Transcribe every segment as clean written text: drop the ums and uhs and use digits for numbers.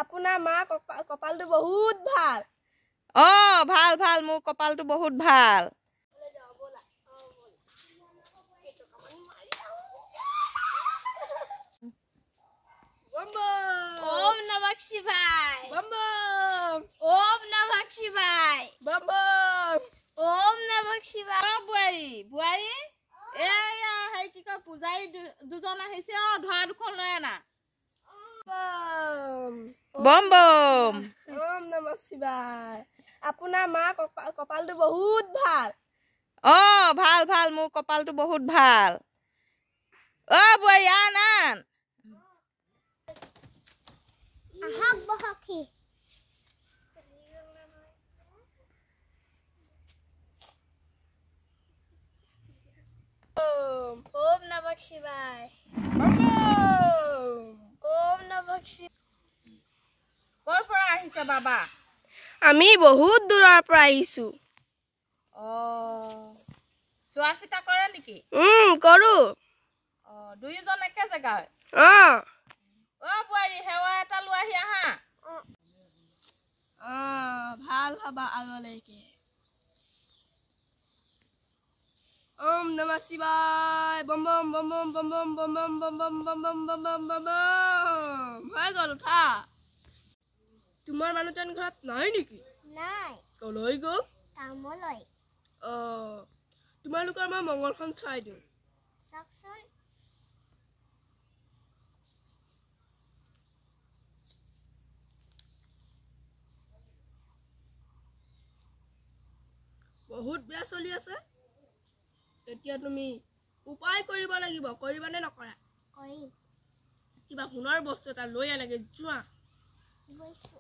আপোনাৰ মা কপালটো বহুত ভাল। ভাল ভাল, মোৰ কপালটো বহুত ভাল। ওম নমঃ শিৱায়। ওম নমঃ শিৱায়। ওম নমঃ শিৱায়। বোৱাৰী এয়া হেৰি কি কয় পূজাৰী দুজন আহিছে। ধৰা দুখন লৈ আনা। বম বম। ওম নমঃ শিৱায়। আপোনাৰ মা কপালটো বহুত ভাল। ভাল ভাল, মোৰ কপালটো বহুত ভাল। বোৱাৰী আন আন। আহক বহকি। ওম নমঃ শিৱায়। ওম নমঃ শিৱায়। ক'ৰ পৰা আহিছে বাবা? আমি বহুত দূৰৰ পৰা আহিছো। চোৱা চিতা কৰে নেকি? কৰো। দুয়োজন একে জেগাৰ? বোৱাৰী সেৱা এটা লৈ আহি আহা। ভাল হবা আগলৈকে। ওম নমঃ শিৱায়। বম বম বম বম বম বম বম বম বম বম বম বম বম বম বম। হৈ গ'ল উঠা। তোমাৰ মানুহজন ঘৰত নাই নেকি? নাই। কলৈ গ'ল? কামলৈ। তোমালোকৰ মই মংগলখন চাই দিওঁ। চাওকচোন। বহুত বেয়া চলি আছে। এতিয়া তুমি উপায় কৰিব লাগিব। কৰিবানে নকৰা? কৰিম। কিবা সোণৰ বস্তু এটা লৈ আনেগে যোৱা। গৈছো।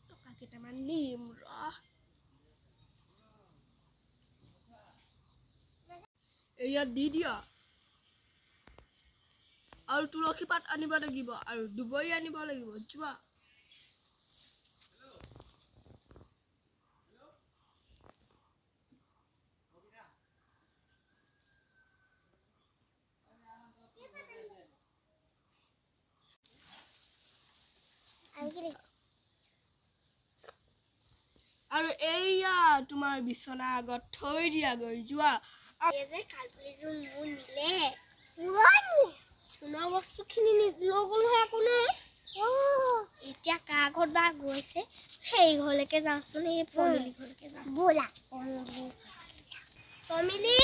টকা কেইটামান নিম ৰহ। ইয়াত দি দিয়া। আৰু তুলসী পাত আনিব লাগিব আৰু দুবৰি আনিব লাগিব। যোৱা। আৰু এইয়া তোমাৰ বিচনা আগত থৈ দিয়া গৈ। যোৱা। কালপুলিযোৰ মোৰ নিলে। সোণৰ বস্তু খিনি লৈ গ'ল নহয় একো নাই। এতিয়া কাৰ ঘৰত বা গৈছে, সেই ঘৰলৈকে যাওঁচোন। এই পমিলি ঘৰলৈকে যাওঁ। ব'লা। পমিলি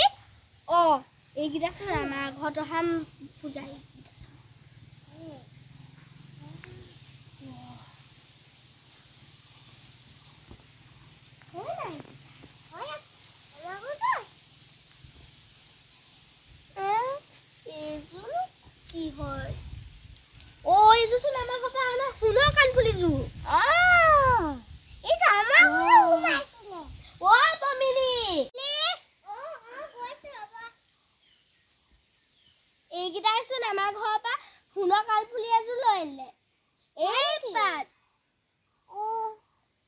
এইকেইটা চোন আমাৰ ঘৰত অহা পূজাৰী। কি হয়? এইযোৰ চোন আমাৰ ঘৰৰ পৰা অনা সোণৰ কাণফুলিযোৰ। এইটো আমাৰ ঘৰত সোমাইছিলে। পমিলি। এইকেইটাই চোন আমাৰ ঘৰৰ পৰা সোণৰ কাণফুলি এযোৰ লৈ আনিলে।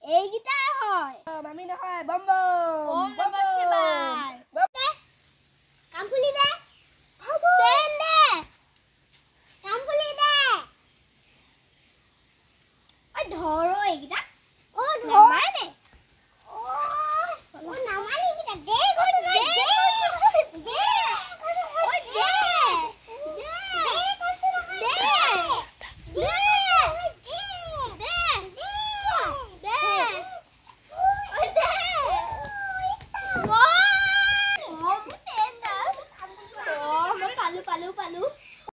এইকেইটাই হয়। মামি নহয়। বম বম। ওম নমঃ শিৱায়।